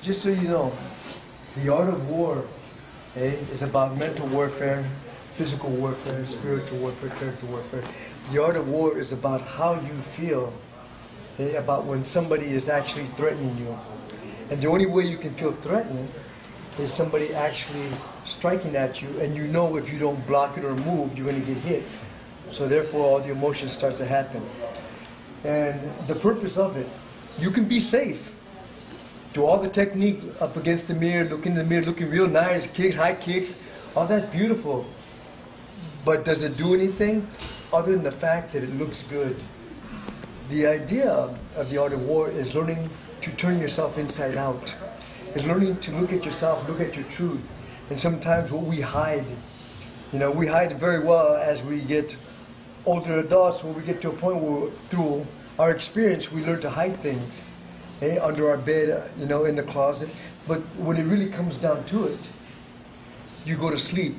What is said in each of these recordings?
Just so you know, the art of war is about mental warfare, physical warfare, spiritual warfare, character warfare. The art of war is about how you feel, about when somebody is actually threatening you. And the only way you can feel threatened is somebody actually striking at you, and you know if you don't block it or move, you're going to get hit. So therefore, all the emotion starts to happen. And the purpose of it, you can be safe. Do all the technique up against the mirror, look in the mirror, looking real nice, kicks, high kicks, all that's beautiful. But does it do anything other than the fact that it looks good? The idea of the art of war is learning to turn yourself inside out. Is learning to look at yourself, look at your truth. And sometimes what we hide, we hide very well as we get older adults, when we get to a point where through our experience we learn to hide things. Under our bed, in the closet. But when it really comes down to it, you go to sleep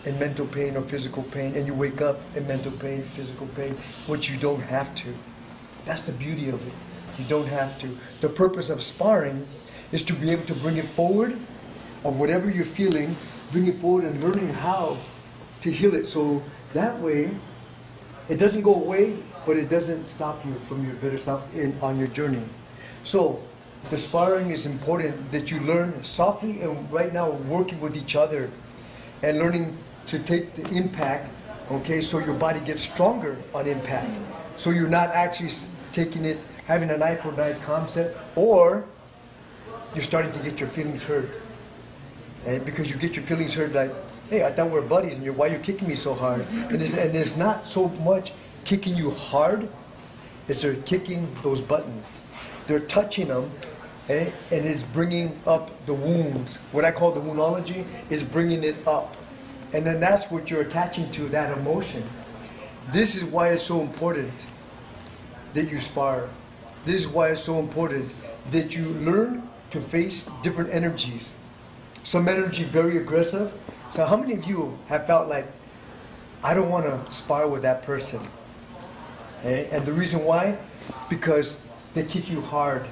in mental pain or physical pain, and you wake up in mental pain, physical pain, which you don't have to. That's the beauty of it. You don't have to. The purpose of sparring is to be able to bring it forward, or whatever you're feeling, bring it forward and learning how to heal it. So that way, it doesn't go away, but it doesn't stop you from your better self on your journey. So the sparring is important that you learn softly, and right now working with each other and learning to take the impact, so your body gets stronger on impact. So you're not actually taking it, having an eye for an eye concept, or you're starting to get your feelings hurt. Because you get your feelings hurt like, hey, I thought we were buddies, and why are you kicking me so hard? And there's not so much kicking you hard, it's they're kicking those buttons. They're touching them, and it's bringing up the wounds. What I call the woundology is bringing it up. And then that's what you're attaching to, that emotion. This is why it's so important that you spar. This is why it's so important that you learn to face different energies. Some energy very aggressive. So how many of you have felt like, I don't want to spar with that person? And the reason why? Because they kick you hard,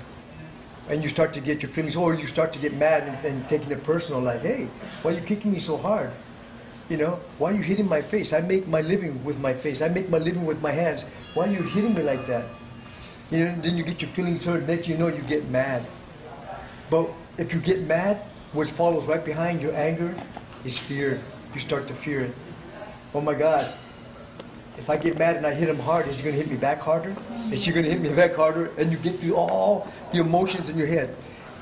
and you start to get your feelings, or you start to get mad and taking it personal, like, hey, why are you kicking me so hard? Why are you hitting my face? I make my living with my face. I make my living with my hands. Why are you hitting me like that? Then you get your feelings hurt, next you know you get mad. But if you get mad, what follows right behind your anger is fear. You start to fear it. Oh my God. If I get mad and I hit him hard, is he going to hit me back harder? Is she going to hit me back harder? And you get through all the emotions in your head.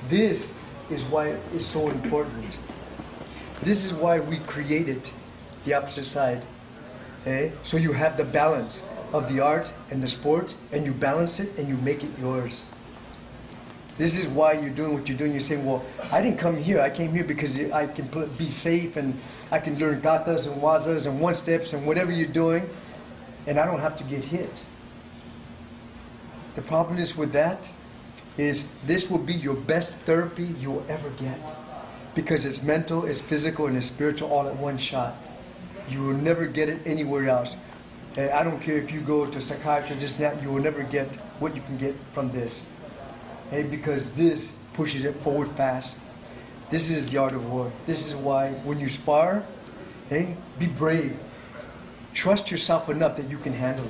This is why it's so important. This is why we created the opposite side. So you have the balance of the art and the sport, and you balance it and you make it yours. This is why you're doing what you're doing. You're saying, well, I didn't come here. I came here because I can be safe, and I can learn gatas and wazas and one-steps and whatever you're doing, and I don't have to get hit. The problem is with that is this will be your best therapy you'll ever get, because it's mental, it's physical, and it's spiritual all at one shot. You will never get it anywhere else. I don't care if you go to a psychiatrist, you will never get what you can get from this. Because this pushes it forward fast. This is the art of war. This is why when you spar, be brave. Trust yourself enough that you can handle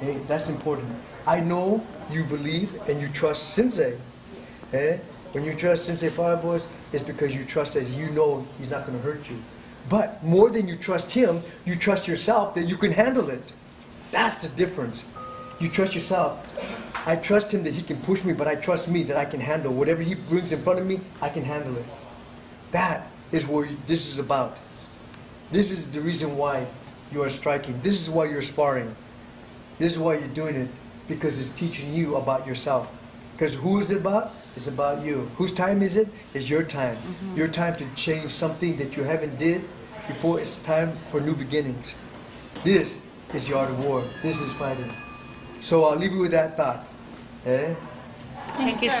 it. That's important. I know you believe and you trust Sensei. When you trust Sensei Fire Boys, it's because you trust that you know he's not going to hurt you. But more than you trust him, you trust yourself that you can handle it. That's the difference. You trust yourself. I trust him that he can push me, but I trust me that I can handle whatever he brings in front of me. I can handle it. That is what this is about. This is the reason why you are striking. This is why you're sparring. This is why you're doing it, because it's teaching you about yourself. Because who is it about? It's about you. Whose time is it? It's your time. Your time to change something that you haven't did before. It's time for new beginnings. This is the art of war. This is fighting. So I'll leave you with that thought. Thank you.